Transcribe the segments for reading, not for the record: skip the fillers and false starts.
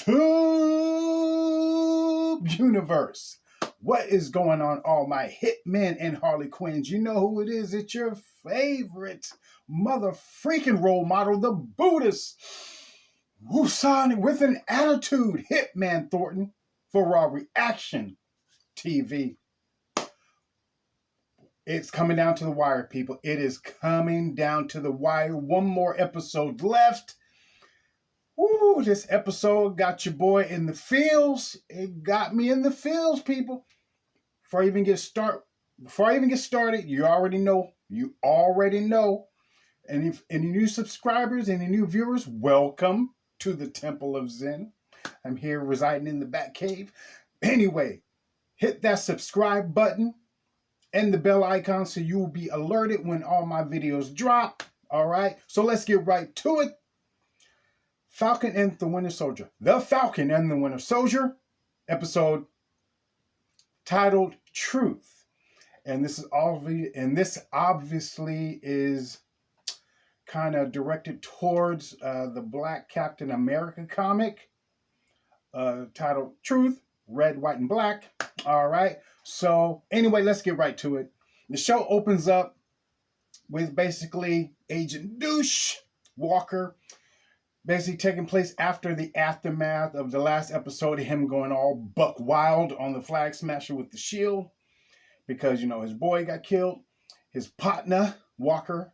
YouTube universe. What is going on, all my hitmen and Harley Quinns? You know who it is. It's your favorite mother freaking role model, the Buddhist Wusan with an attitude, Hitman Thornton, for Raw Reaction TV. It's coming down to the wire, people. It is coming down to the wire. One more episode left. Woo, this episode got your boy in the feels. It got me in the feels, people. Before I even get started, you already know. And if any new subscribers, any new viewers, welcome to the Temple of Zen. I'm here residing in the Bat Cave. Anyway, hit that subscribe button and the bell icon so you will be alerted when all my videos drop. All right, so let's get right to it. Falcon and the Winter Soldier. The Falcon and the Winter Soldier, episode titled Truth. And this obviously is kind of directed towards the Black Captain America comic titled Truth, red, white, and black. All right. So anyway, let's get right to it. The show opens up with basically Agent Douche Walker basically taking place after the aftermath of the last episode of him going all buck wild on the Flag Smasher with the shield because, you know, his boy got killed. His partner, Walker,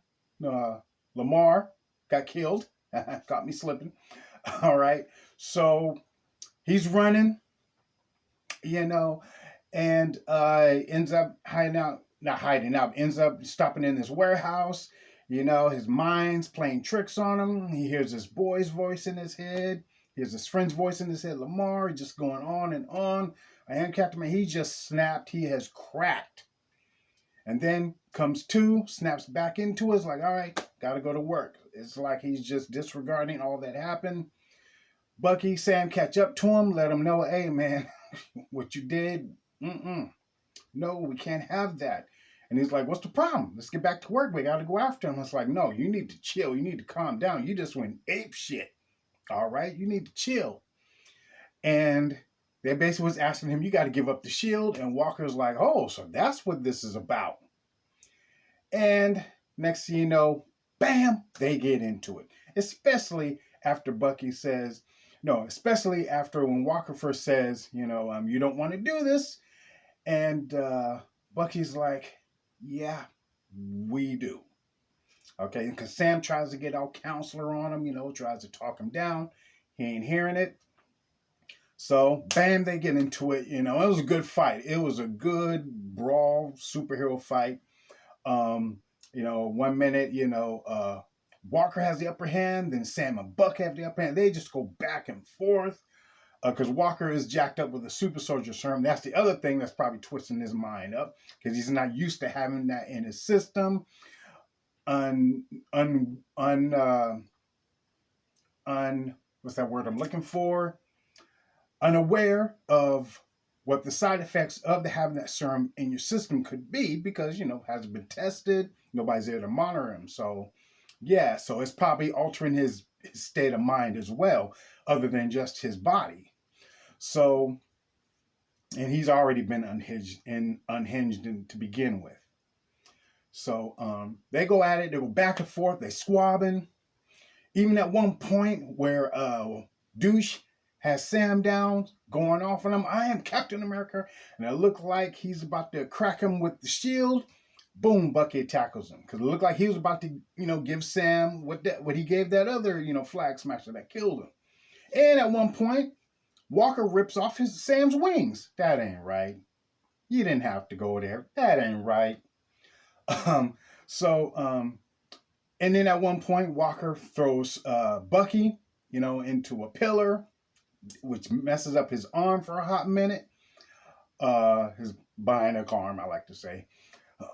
Lamar, got killed. Got me slipping. All right. So he's running, you know, and ends up ends up stopping in this warehouse. You know, his mind's playing tricks on him. He hears his boy's voice in his head. He hears his friend's voice in his head, Lamar, just going on and on. I am Captain Man. He just snapped. He has cracked. And then comes two, snaps back into it. It's like, all right, got to go to work. It's like he's just disregarding all that happened. Bucky, Sam catch up to him, let him know, hey, man, what you did, no, we can't have that. And he's like, what's the problem? Let's get back to work. We got to go after him. It's like, no, you need to chill. You need to calm down. You just went ape shit. All right? You need to chill. And they basically was asking him, you got to give up the shield. And Walker's like, oh, so that's what this is about. And next thing you know, bam, they get into it. Especially after Bucky says, especially after when Walker first says, you don't want to do this. And Bucky's like, yeah, we do. Okay, because Sam tries to get all counselor on him, tries to talk him down. He ain't hearing it. So, bam, they get into it. It was a good fight. It was a good brawl superhero fight. 1 minute, Walker has the upper hand, then Sam and Buck have the upper hand. They just go back and forth. Because Walker is jacked up with a super soldier serum. That's the other thing that's probably twisting his mind up. Because he's not used to having that in his system. What's that word I'm looking for? Unaware of what the side effects of having that serum in your system could be. Because, hasn't been tested. Nobody's there to monitor him. So, yeah. So it's probably altering his state of mind as well. Other than just his body. So, and he's already been unhinged to begin with. So, they go at it. They go back and forth. They squabbing. Even at one point where Douche has Sam down, going off on him. I am Captain America. And it looked like he's about to crack him with the shield. Boom, Bucky tackles him. Because it looked like he was about to, give Sam what he gave that other, Flag Smasher that killed him. And at one point, Walker rips off Sam's wings. That ain't right. You didn't have to go there. That ain't right. And then at one point, Walker throws Bucky, into a pillar, which messes up his arm for a hot minute. His bionic arm, I like to say.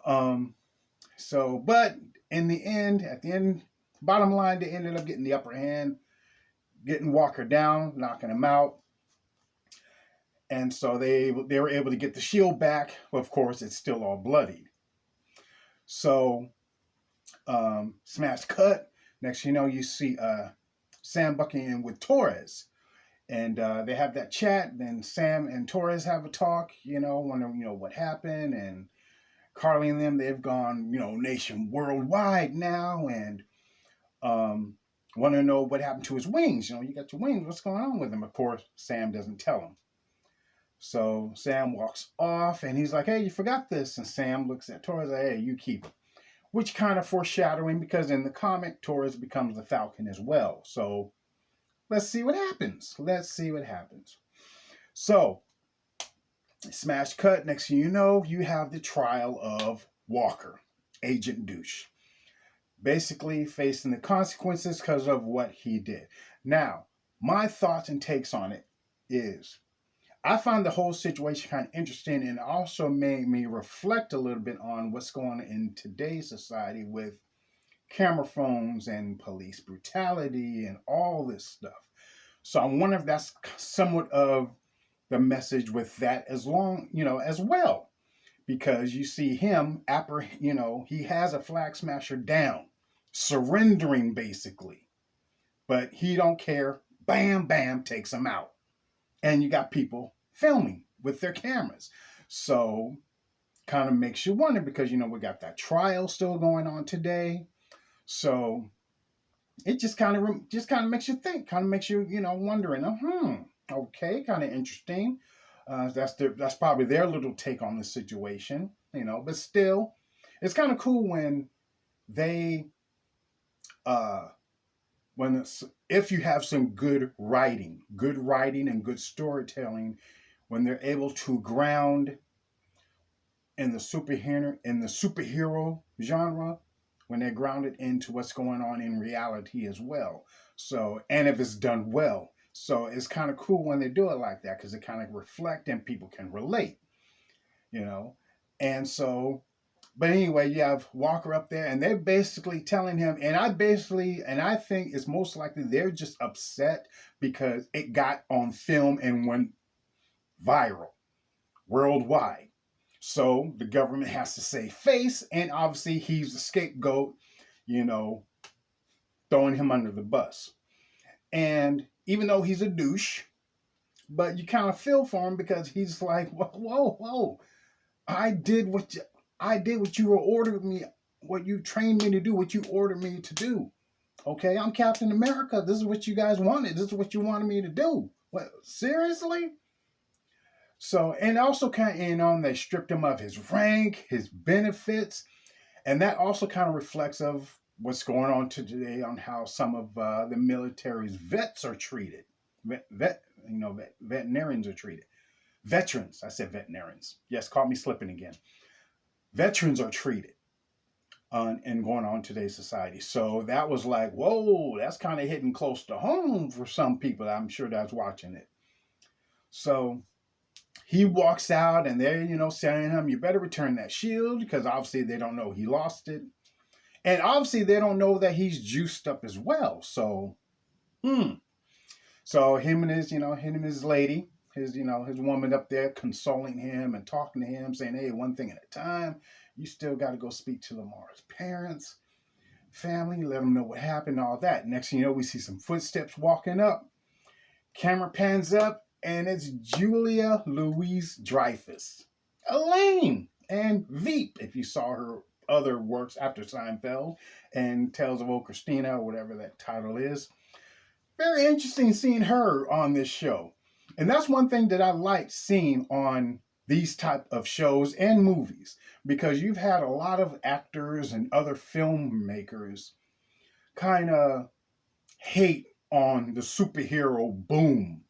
But in the end, bottom line, they ended up getting the upper hand, getting Walker down, knocking him out. And so they were able to get the shield back. But of course, it's still all bloodied. So, smash cut. Next you know, you see Sam Bucky in with Torres. And they have that chat. Then Sam and Torres have a talk, wonder, what happened. And Carly and them, they've gone, nation worldwide now, and um, want to know what happened to his wings. You got your wings. What's going on with them? Of course, Sam doesn't tell him. So Sam walks off, and he's like, "Hey, you forgot this." And Sam looks at Torres, like, "Hey, you keep it." Which kind of foreshadowing, because in the comic, Torres becomes the Falcon as well. So let's see what happens. Let's see what happens. So, smash cut. Next thing you know, you have the trial of Walker, Agent Douche, basically facing the consequences because of what he did. Now, my thoughts and takes on it is, I find the whole situation kind of interesting, and also made me reflect a little bit on what's going on in today's society with camera phones and police brutality and all this stuff. So I wonder if that's somewhat of the message with that as well, because you see him, he has a flag smasher down, surrendering basically, but he don't care. Bam, bam, takes him out, and you got people filming with their cameras. So kind of makes you wonder, because we got that trial still going on today. So it just kind of makes you think, kind of makes you wondering. Okay, kind of interesting. That's probably their little take on the situation, But still, it's kind of cool when they if you have some good writing and good storytelling, when they're able to ground in the superhero genre, when they're grounded into what's going on in reality as well. So, and if it's done well. So it's kind of cool when they do it like that, because it kind of reflect and people can relate, And so, but anyway, you have Walker up there, and they're basically telling him, and I think it's most likely they're just upset because it got on film and went viral worldwide. So the government has to save face, and obviously he's the scapegoat, throwing him under the bus. And even though he's a douche, but you kind of feel for him, because he's like, whoa, I did what you were ordered me, what you trained me to do, what you ordered me to do. Okay, I'm Captain America. This is what you guys wanted. This is what you wanted me to do. What, seriously? So, and also kind of, they stripped him of his rank, his benefits, and that also kind of reflects of what's going on today on how some of the military's vets are treated. Veterinarians are treated. Veterans, I said veterinarians. Yes, caught me slipping again. Veterans are treated and going on in today's society. So that was like, whoa, that's kind of hitting close to home for some people, I'm sure, that's watching it. So he walks out, and they're, saying to him, you better return that shield, because obviously they don't know he lost it. And obviously they don't know that he's juiced up as well. So, So him and his lady, his woman up there consoling him and talking to him, saying, hey, one thing at a time. You still got to go speak to Lamar's parents, family, let them know what happened, all that. Next thing you know, we see some footsteps walking up. Camera pans up, and it's Julia Louis-Dreyfus, Elaine, and Veep, if you saw her other works after Seinfeld and Tales of Old Christina, or whatever that title is. Very interesting seeing her on this show. And that's one thing that I like seeing on these type of shows and movies, because you've had a lot of actors and other filmmakers kind of hate on the superhero boom.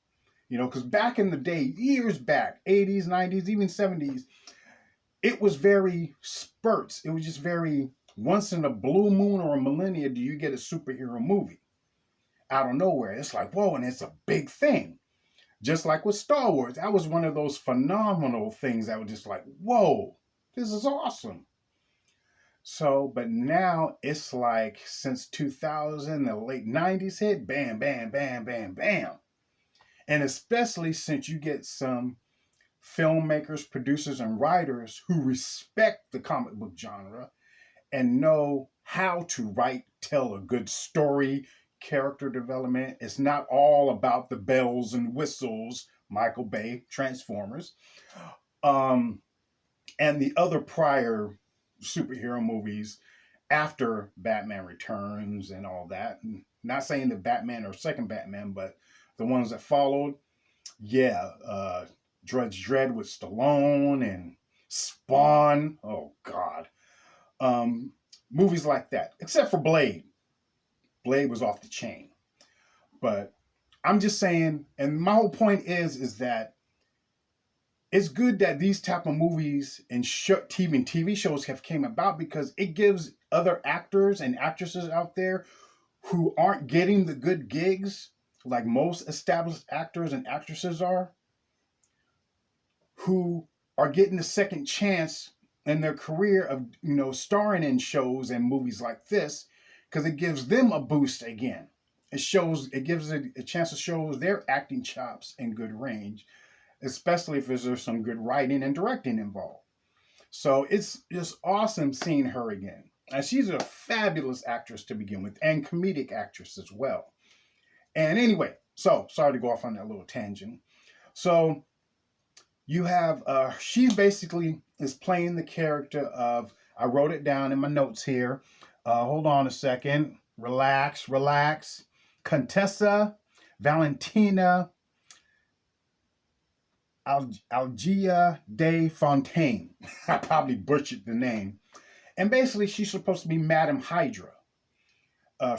Because back in the day, years back, 80s, 90s, even 70s, it was very spurts. It was just very, once in a blue moon or a millennia do you get a superhero movie out of nowhere. It's like, whoa, and it's a big thing. Just like with Star Wars, that was one of those phenomenal things that was just like, whoa, this is awesome. So, but now it's like since 2000, the late 90s hit, bam, bam, bam, bam, bam. And especially since you get some filmmakers, producers, and writers who respect the comic book genre and know how to tell a good story, character development. It's not all about the bells and whistles, Michael Bay, Transformers, um, and the other prior superhero movies after Batman Returns and all that. Not saying that Batman or second Batman, but the ones that followed. Yeah, Judge Dredd with Stallone and Spawn. Oh God, um, movies like that. Except for Blade. Blade was off the chain. But I'm just saying, and my whole point is that it's good that these type of movies and TV shows have came about because it gives other actors and actresses out there who aren't getting the good gigs like most established actors and actresses are, who are getting a second chance in their career of starring in shows and movies like this because it gives them a boost again. It gives a chance to show their acting chops and good range, especially if there's some good writing and directing involved. So it's just awesome seeing her again. And she's a fabulous actress to begin with, and comedic actress as well. And anyway, so sorry to go off on that little tangent. So you have she basically is playing the character of, I wrote it down in my notes here. Hold on a second. Relax. Contessa Valentina Algia de Fontaine. I probably butchered the name. And basically, she's supposed to be Madame Hydra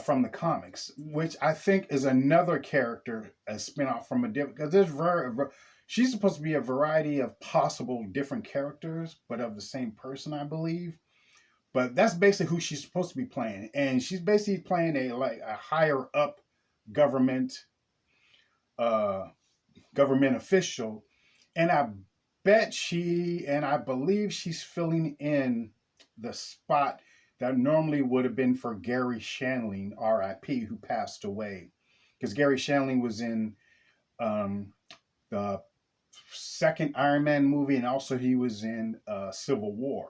from the comics, which I think is another character, a spinoff from a different. Because she's supposed to be a variety of possible different characters, but of the same person, I believe. But that's basically who she's supposed to be playing, and she's basically playing a higher up government official, and I believe she's filling in the spot that normally would have been for Gary Shandling, R.I.P., who passed away, because Gary Shandling was in the second Iron Man movie, and also he was in Civil War.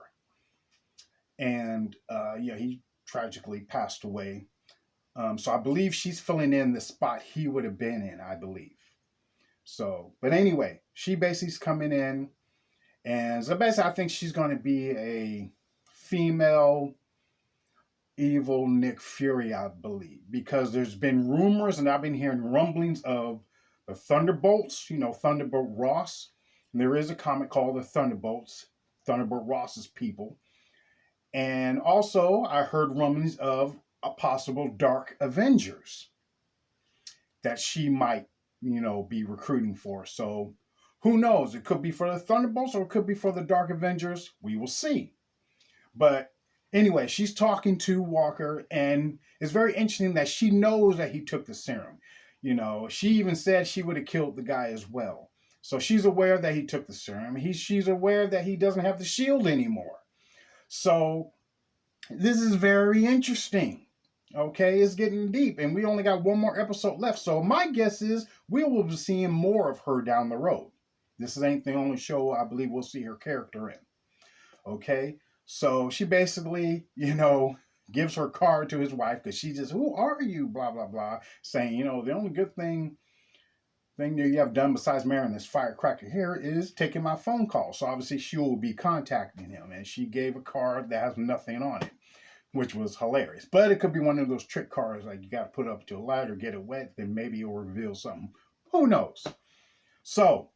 And he tragically passed away. So I believe she's filling in the spot he would have been in, I believe. So, but anyway, she basically's coming in, and so basically I think she's going to be a female evil Nick Fury, I believe, because there's been rumors, and I've been hearing rumblings of the Thunderbolts, Thunderbolt Ross. And there is a comic called the Thunderbolts, Thunderbolt Ross's people. And also, I heard rumblings of a possible Dark Avengers that she might, be recruiting for. So, who knows? It could be for the Thunderbolts or it could be for the Dark Avengers. We will see. But anyway, she's talking to Walker, and it's very interesting that she knows that he took the serum. She even said she would have killed the guy as well. So she's aware that he took the serum. She's aware that he doesn't have the shield anymore. So this is very interesting. Okay, it's getting deep, and we only got one more episode left. So my guess is we will be seeing more of her down the road. This ain't the only show I believe we'll see her character in. Okay, so she basically, gives her card to his wife because she just, who are you? Blah, blah, blah. Saying, the only good thing that you have done besides marrying this firecracker here is taking my phone call. So obviously she will be contacting him. And she gave a card that has nothing on it, which was hilarious. But it could be one of those trick cards, like you got to put up to a light or get it wet, then maybe it'll reveal something. Who knows? So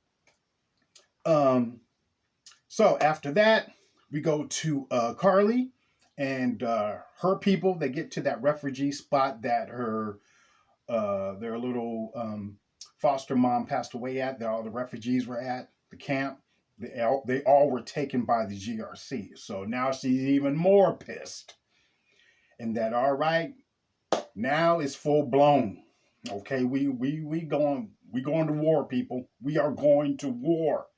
after that, we go to Carly and her people. They get to that refugee spot that their little foster mom passed away at, that all the refugees were at, the camp. They all were taken by the GRC. So now she's even more pissed. And that, all right, now it's full blown. Okay, we going to war, people. We are going to war.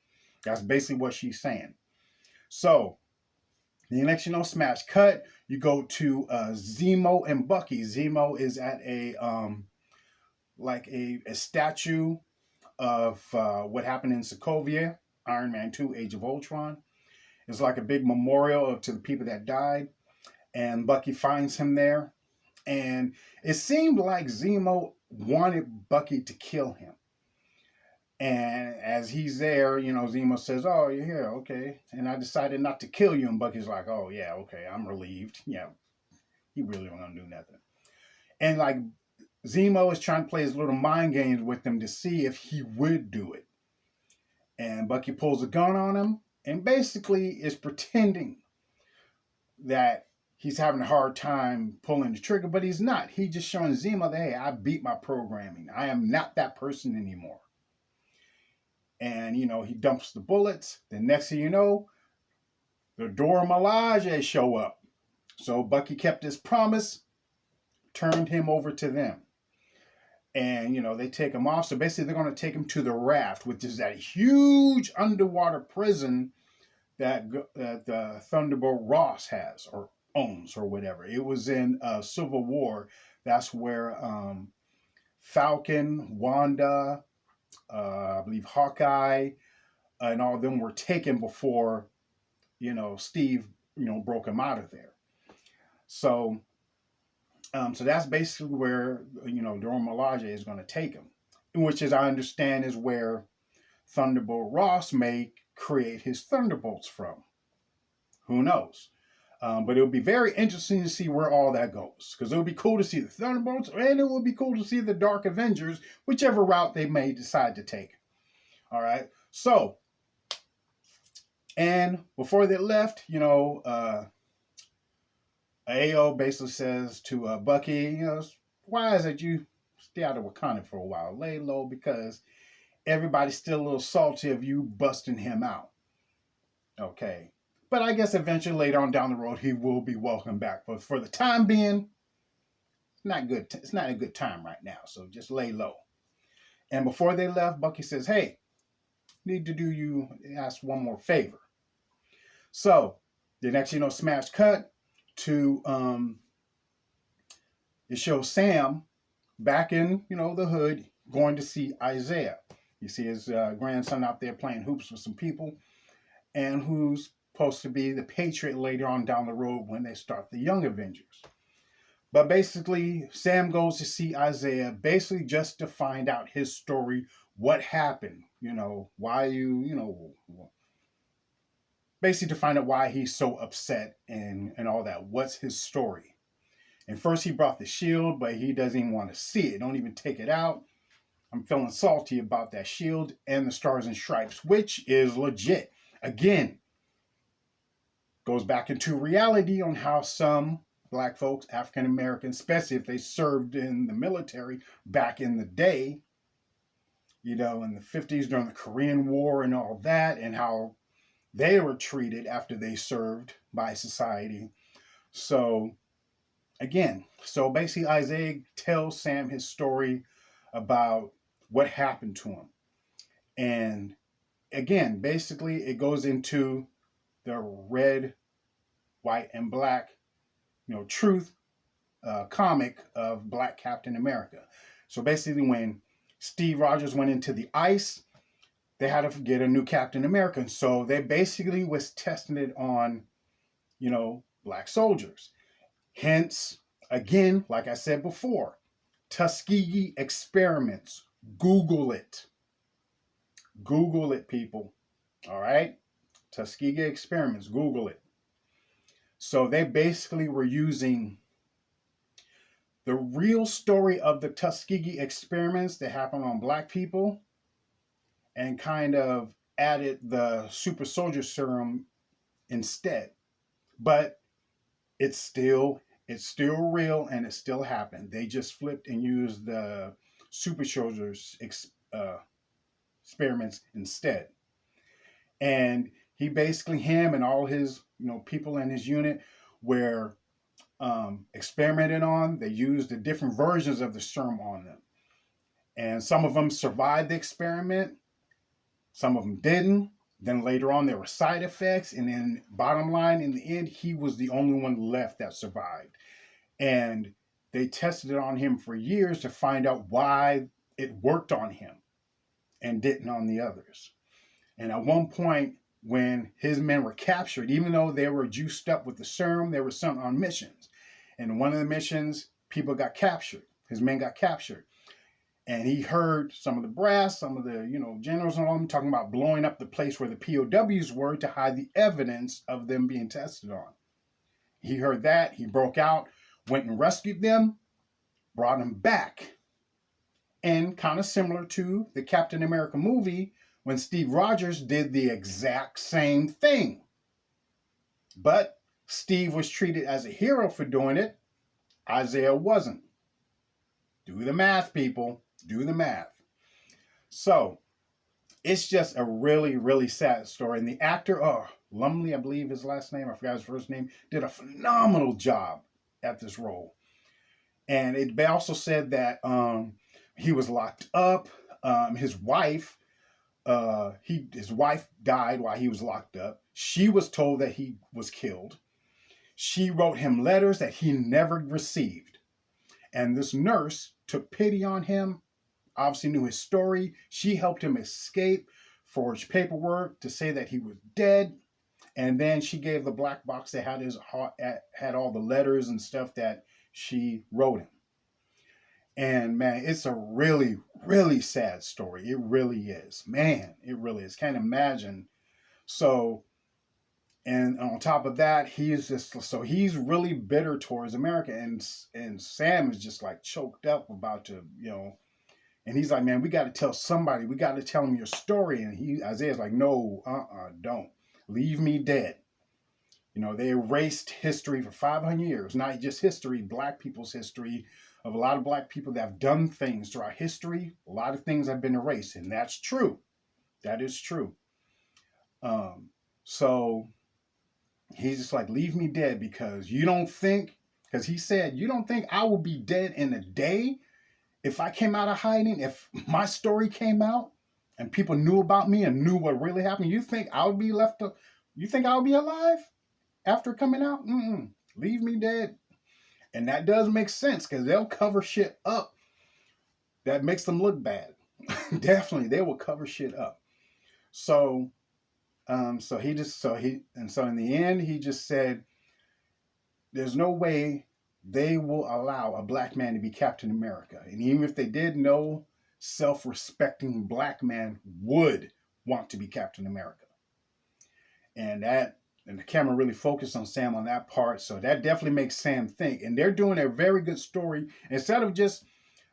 That's basically what she's saying. So the next smash cut, you go to Zemo and Bucky. Zemo is at a statue of what happened in Sokovia, Iron Man 2, Age of Ultron. It's like a big memorial to the people that died. And Bucky finds him there. And it seemed like Zemo wanted Bucky to kill him. And as he's there, Zemo says, "Oh, you're here, okay." And I decided not to kill you. And Bucky's like, "Oh yeah, okay, I'm relieved." Yeah, he really don't gonna do nothing. And like Zemo is trying to play his little mind games with him to see if he would do it. And Bucky pulls a gun on him and basically is pretending that he's having a hard time pulling the trigger, but he's not. He's just showing Zemo that, hey, I beat my programming. I am not that person anymore. And, he dumps the bullets. The next thing you know, the Dora Milaje show up. So Bucky kept his promise, turned him over to them. And, they take him off. So basically, they're going to take him to the Raft, which is that huge underwater prison that Thunderbolt Ross has or owns or whatever. It was in Civil War. That's where Falcon, Wanda, I believe Hawkeye, and all of them were taken before, Steve, broke him out of there. So, so that's basically where, Dora Milaje is going to take him, which, as I understand, is where Thunderbolt Ross may create his Thunderbolts from. Who knows? But it would be very interesting to see where all that goes. Because it would be cool to see the Thunderbolts, and it would be cool to see the Dark Avengers, whichever route they may decide to take. All right. So, and before they left, AO basically says to Bucky, why is it you stay out of Wakanda for a while? Lay low, because everybody's still a little salty of you busting him out. Okay. But I guess eventually later on down the road, he will be welcomed back. But for the time being, it's not good. It's not a good time right now. So just lay low. And before they left, Bucky says, "Hey, need to do you ask one more favor." So the next, smash cut to it shows Sam back in, the hood going to see Isaiah. You see his grandson out there playing hoops with some people, and who's supposed to be the Patriot later on down the road when they start the Young Avengers. But basically, Sam goes to see Isaiah basically just to find out his story, what happened, why basically to find out why he's so upset and all that. What's his story? And first he brought the shield, but he doesn't even want to see it. Don't even take it out. I'm feeling salty about that shield and the Stars and Stripes, which is legit. Again, goes back into reality on how some black folks, African Americans, especially if they served in the military back in the day, in the 50s during the Korean War and all that, and how they were treated after they served by society. So, again, basically Isaiah tells Sam his story about what happened to him. And again, basically it goes into the red, white, and black, truth comic of Black Captain America. So basically, when Steve Rogers went into the ice, they had to get a new Captain America. So they basically was testing it on, black soldiers. Hence, again, like I said before, Tuskegee experiments. Google it. Google it, people. All right? Tuskegee experiments. Google it. So they basically were using the real story of the Tuskegee experiments that happened on black people and kind of added the super soldier serum instead. But it's still real and it still happened. They just flipped and used the super soldiers experiments instead. And he basically, him and all his people in his unit were experimented on. They used the different versions of the serum on them. And some of them survived the experiment. Some of them didn't. Then later on, there were side effects. And then bottom line, in the end, he was the only one left that survived. And they tested it on him for years to find out why it worked on him and didn't on the others. And at one point, when his men were captured, even though they were juiced up with the serum, they were sent on missions. And one of the missions, people got captured. His men got captured. And he heard some of the brass, some of the, generals and all them talking about blowing up the place where the POWs were to hide the evidence of them being tested on. He heard that. He broke out, went and rescued them, brought them back. And kind of similar to the Captain America movie, when Steve Rogers did the exact same thing. But Steve was treated as a hero for doing it. Isaiah wasn't. Do the math, people. Do the math. So, it's just a really, really sad story. And the actor, Lumley, I believe his last name, I forgot his first name, did a phenomenal job at this role. And it also said that he was locked up. His wife died while he was locked up. She was told that he was killed. She wrote him letters that he never received. And this nurse took pity on him, obviously knew his story. She helped him escape, forged paperwork to say that he was dead. And then she gave the black box that had all the letters and stuff that she wrote him. And man, it's a really, really sad story. It really is. Man, it really is. Can't imagine. So, and on top of that, he's really bitter towards America. And Sam is just like choked up about to, and he's like, man, we got to tell somebody. We got to tell him your story. And Isaiah's like, no, don't. Leave me dead. They erased history for 500 years. Not just history, black people's history, of a lot of black people that have done things throughout history. A lot of things have been erased, and that's true. That is true. So he's just like, leave me dead because he said, you don't think I will be dead in a day if I came out of hiding, if my story came out and people knew about me and knew what really happened? You think I would be you think I would be alive after coming out? Leave me dead. And that does make sense because they'll cover shit up that makes them look bad. Definitely, they will cover shit up. So in the end, he just said, there's no way they will allow a black man to be Captain America. And even if they did, no self-respecting black man would want to be Captain America. And the camera really focused on Sam on that part. So that definitely makes Sam think. And they're doing a very good story. Instead of just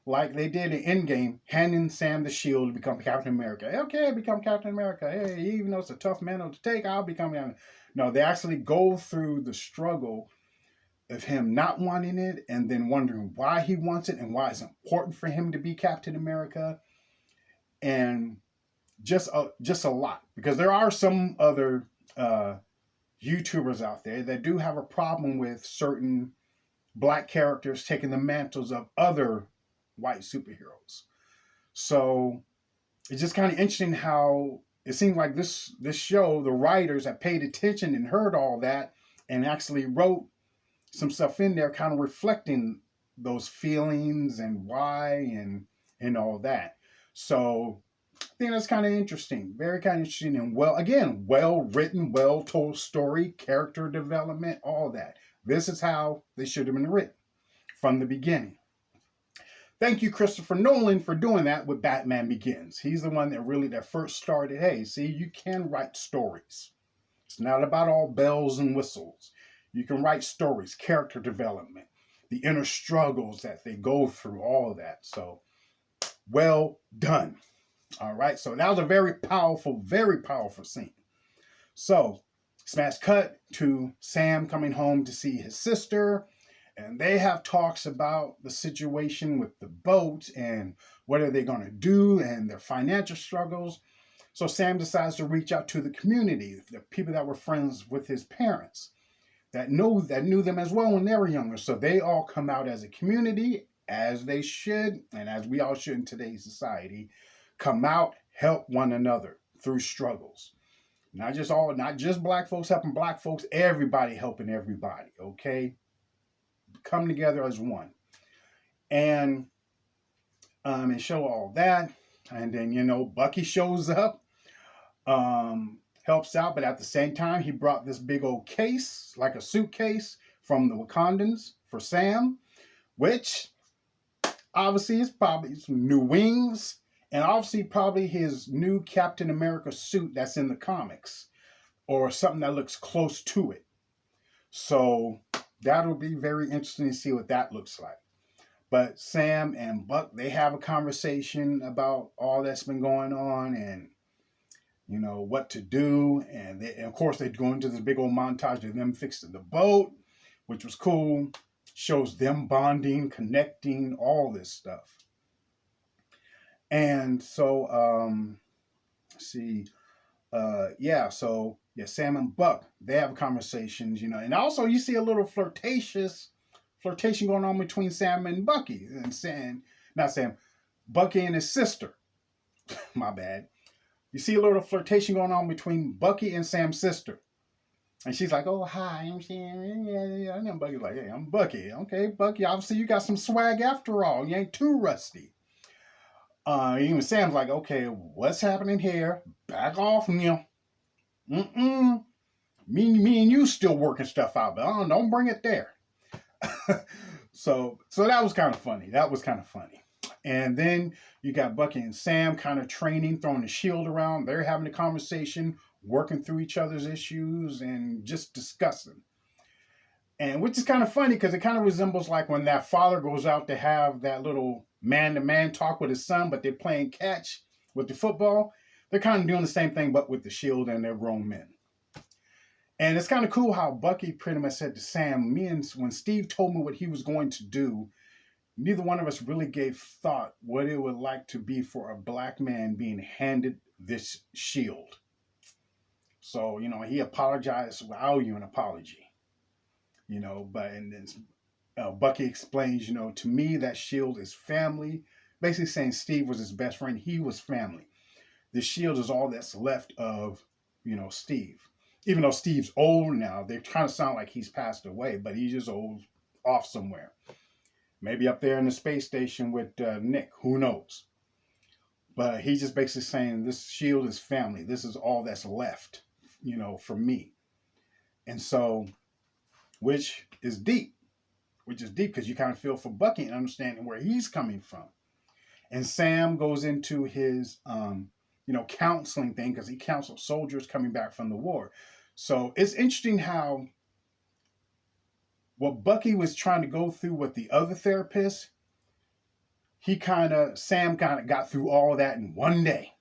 like they did in Endgame, handing Sam the shield to become Captain America. Okay, become Captain America. Hey, even though it's a tough mantle to take, I'll become Captain. No, they actually go through the struggle of him not wanting it and then wondering why he wants it and why it's important for him to be Captain America. And just a lot. Because there are some other YouTubers out there that do have a problem with certain black characters taking the mantles of other white superheroes. So it's just kind of interesting how it seems like this show, the writers have paid attention and heard all that and actually wrote some stuff in there kind of reflecting those feelings and why and all that. So I think that's kind of interesting. Very kind of interesting and well written, well told story, character development, all that. This is how they should have been written from the beginning. Thank you, Christopher Nolan, for doing that with Batman Begins. He's the one that first started, hey, see, you can write stories. It's not about all bells and whistles. You can write stories, character development, the inner struggles that they go through, all of that. So, well done. All right, so that was a very powerful scene. So, smash cut to Sam coming home to see his sister, and they have talks about the situation with the boat and what are they going to do and their financial struggles. So Sam decides to reach out to the community, the people that were friends with his parents, that knew them as well when they were younger. So they all come out as a community, as they should, and as we all should in today's society, come out, help one another through struggles. Not just black folks helping black folks, everybody helping everybody, okay? Come together as one. And show all that. And then, Bucky shows up, helps out, but at the same time, he brought this big old case, like a suitcase from the Wakandans for Sam, which obviously is probably some new wings, and obviously probably his new Captain America suit that's in the comics, or something that looks close to it. So that'll be very interesting to see what that looks like. But Sam and Buck, they have a conversation about all that's been going on, and what to do. And of course, they go into this big old montage of them fixing the boat, which was cool. Shows them bonding, connecting, all this stuff. And so, let's see, Sam and Buck, they have conversations, and also you see a little flirtation going on between Sam and Bucky, and not Sam, Bucky and his sister. My bad. You see a little flirtation going on between Bucky and Sam's sister. And she's like, "Oh, hi, I'm Sam." Yeah. And then Bucky's like, "Hey, I'm Bucky." "Okay, Bucky, obviously you got some swag after all. You ain't too rusty." Even Sam's like, "Okay, what's happening here? Back off, Neil. Mm-mm. Me and you still working stuff out, but don't bring it there." So that was kind of funny. And then you got Bucky and Sam kind of training, throwing the shield around. They're having a conversation, working through each other's issues and just discussing. And which is kind of funny because it kind of resembles like when that father goes out to have that little man-to-man talk with his son, but they're playing catch with the football. They're kind of doing the same thing, but with the shield, and they're grown men. And it's kind of cool how Bucky pretty much said to Sam, when Steve told me what he was going to do, neither one of us really gave thought what it would like to be for a black man being handed this shield. So, he apologized. Well, I owe you an apology. But and then Bucky explains, to me that shield is family. Basically saying Steve was his best friend. He was family. The shield is all that's left of, Steve. Even though Steve's old now, they kind of sound like he's passed away, but he's just old, off somewhere. Maybe up there in the space station with Nick. Who knows? But he's just basically saying this shield is family. This is all that's left, for me. And so, which is deep because you kind of feel for Bucky and understanding where he's coming from. And Sam goes into his, counseling thing because he counsels soldiers coming back from the war. So it's interesting how what Bucky was trying to go through with the other therapist, Sam kind of got through all of that in one day.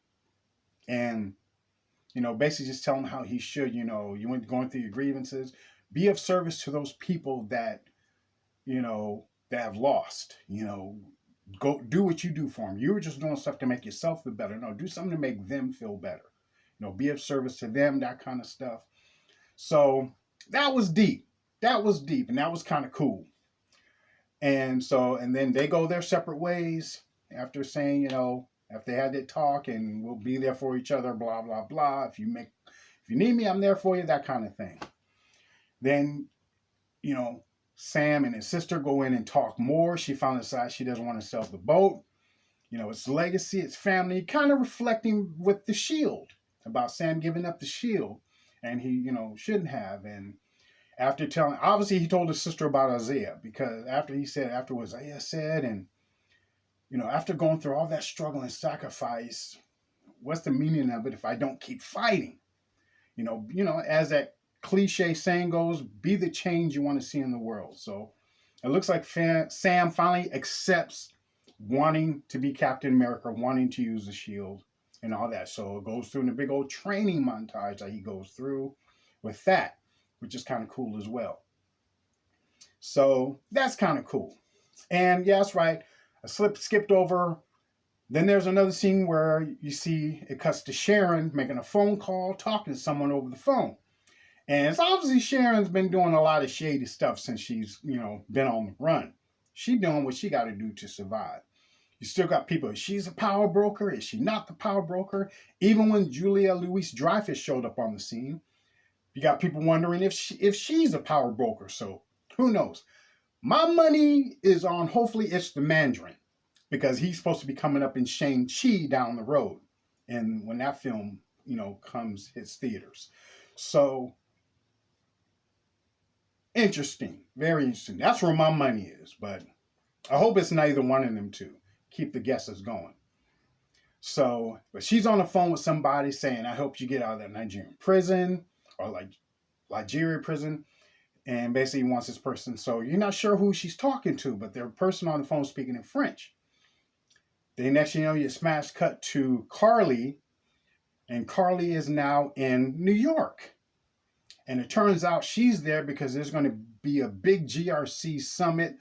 And, basically just telling him how he should, you went going through your grievances, be of service to those people that, that have lost, go do what you do for them. You were just doing stuff to make yourself feel better. No, do something to make them feel better. Be of service to them, that kind of stuff. So that was deep. And that was kind of cool. And then they go their separate ways after saying, if they had that talk and we'll be there for each other, blah, blah, blah. If you need me, I'm there for you, that kind of thing. Then, Sam and his sister go in and talk more. She finally decides she doesn't want to sell the boat. It's legacy, it's family, kind of reflecting with the shield about Sam giving up the shield. And he, shouldn't have. And obviously he told his sister about Isaiah, because after what Isaiah said, and, after going through all that struggle and sacrifice, what's the meaning of it if I don't keep fighting? As that cliche saying goes, be the change you want to see in the world. So it looks like Sam finally accepts wanting to be Captain America, wanting to use the shield and all that. So it goes through in a big old training montage that he goes through with that, which is kind of cool as well. So that's kind of cool. And yeah, that's right. I skipped over. Then there's another scene where you see it cuts to Sharon making a phone call, talking to someone over the phone. And it's obviously Sharon's been doing a lot of shady stuff since she's, been on the run. She's doing what she got to do to survive. You still got people, is she a power broker? Is she not the power broker? Even when Julia Louis-Dreyfus showed up on the scene, you got people wondering if she's a power broker. So who knows? My money is on, hopefully it's the Mandarin, because he's supposed to be coming up in Shang-Chi down the road. And when that film, hits theaters. So interesting, very interesting. That's where my money is. But I hope it's neither one of them two. Keep the guesses going. So, but she's on the phone with somebody saying, I hope you get out of that Nigerian prison or like Nigeria prison. And basically wants this person. So you're not sure who she's talking to, but there's a person on the phone speaking in French. The next you know, you smash cut to Carly, and Carly is now in New York. And it turns out she's there because there's going to be a big GRC summit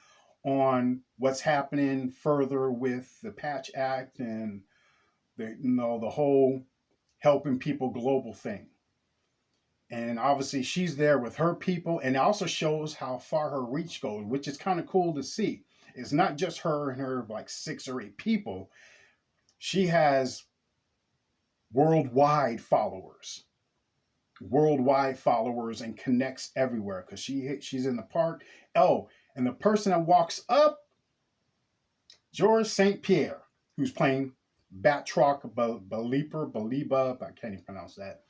on what's happening further with the Patch Act and the whole helping people global thing. And obviously she's there with her people, and it also shows how far her reach goes, which is kind of cool to see. It's not just her and her like 6 or 8 people. She has worldwide followers and connects everywhere because she's in the park. Oh, and the person that walks up, George St. Pierre, who's playing Batroc Baliba, I can't even pronounce that.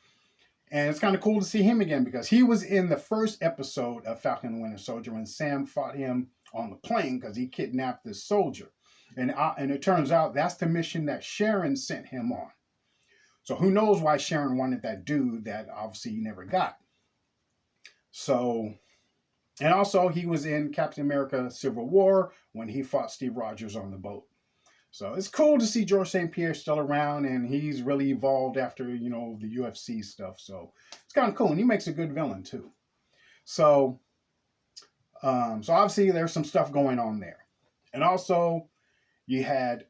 And it's kind of cool to see him again because he was in the first episode of Falcon and Winter Soldier when Sam fought him on the plane because he kidnapped this soldier. And it turns out that's the mission that Sharon sent him on. So who knows why Sharon wanted that dude that obviously he never got. So, and also he was in Captain America Civil War when he fought Steve Rogers on the boat. So it's cool to see George St. Pierre still around, and he's really evolved after, the UFC stuff. So it's kind of cool, and he makes a good villain too. So, so obviously there's some stuff going on there. And also you had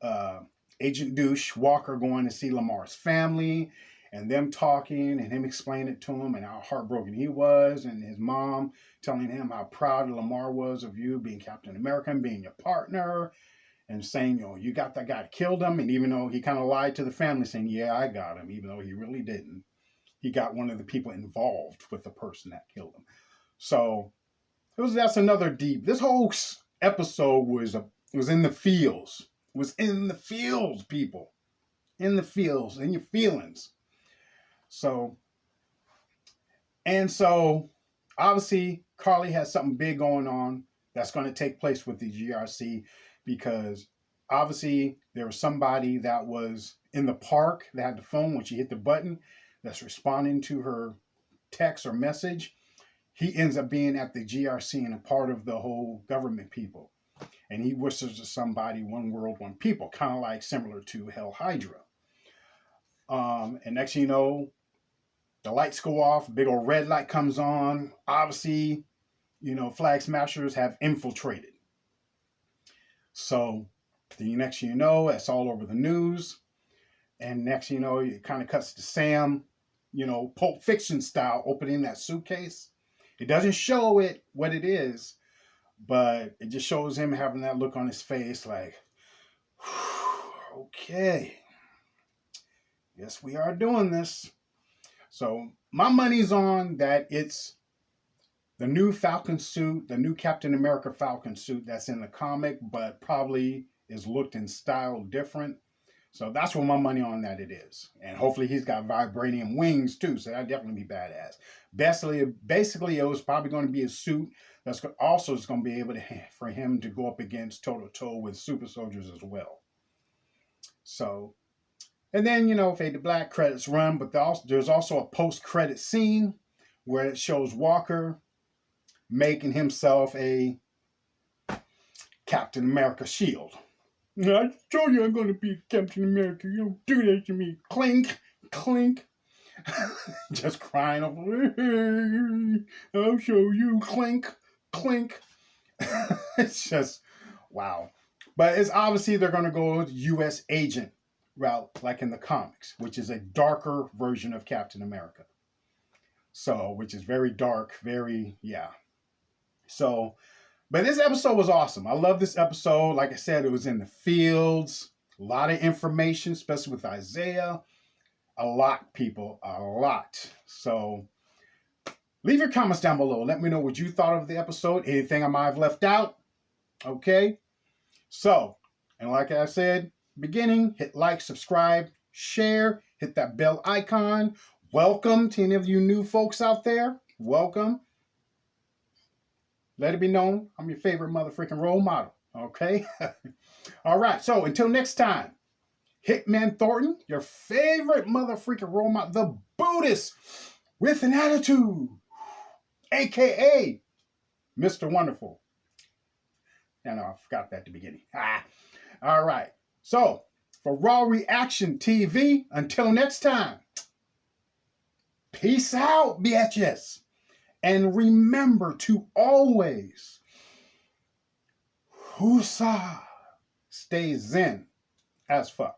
Agent Douche Walker going to see Lamar's family and them talking and him explaining it to him and how heartbroken he was, and his mom telling him how proud Lamar was of you being Captain America and being your partner. And saying, you got that guy that killed him. And even though he kind of lied to the family saying, yeah, I got him, even though he really didn't, he got one of the people involved with the person that killed him. So that's another deep. This whole episode was in the fields. It was in the fields, people. In the fields, in your feelings. So obviously Carly has something big going on that's going to take place with the GRC. Because obviously there was somebody that was in the park that had the phone when she hit the button that's responding to her text or message. He ends up being at the GRC and a part of the whole government people. And he whispers to somebody, one world, one people, kind of like similar to Hell Hydra. And next thing you know, the lights go off, big old red light comes on. Obviously, Flag Smashers have infiltrated. So the next thing you know, it's all over the news. And next thing you know, it kind of cuts to Sam, Pulp Fiction style, opening that suitcase. It doesn't show it what it is, but it just shows him having that look on his face like, okay, yes, we are doing this. So my money's on that it's the new Falcon suit, the new Captain America Falcon suit that's in the comic, but probably is looked and styled different. So that's what my money on that it is. And hopefully he's got vibranium wings too, so that'd definitely be badass. Basically, it was probably going to be a suit that's also is going to be able for him to go up against toe-to-toe with super soldiers as well. So, and then, fade to black, credits run, but there's also a post-credit scene where it shows Walker making himself a Captain America shield. I told you I'm going to be Captain America. You don't do that to me. Clink, clink. Just crying over, hey, I'll show you. Clink, clink. It's just, wow. But it's obviously they're going to go with U.S. agent route, like in the comics, which is a darker version of Captain America. So, which is very dark, yeah. So, but this episode was awesome. I love this episode. Like I said, it was in the fields. A lot of information, especially with Isaiah. A lot, people. A lot. So, leave your comments down below. Let me know what you thought of the episode. Anything I might have left out. Okay? So, and like I said, beginning, hit like, subscribe, share, hit that bell icon. Welcome to any of you new folks out there. Welcome. Let it be known, I'm your favorite motherfucking role model. Okay? All right, so until next time, Hitman Thornton, your favorite mother freaking role model, the Buddhist with an attitude, aka Mr. Wonderful. And I forgot that at the beginning. All right. So, for Raw Reaction TV, until next time, peace out, bitches. And remember to always, Husa, stay zen as fuck.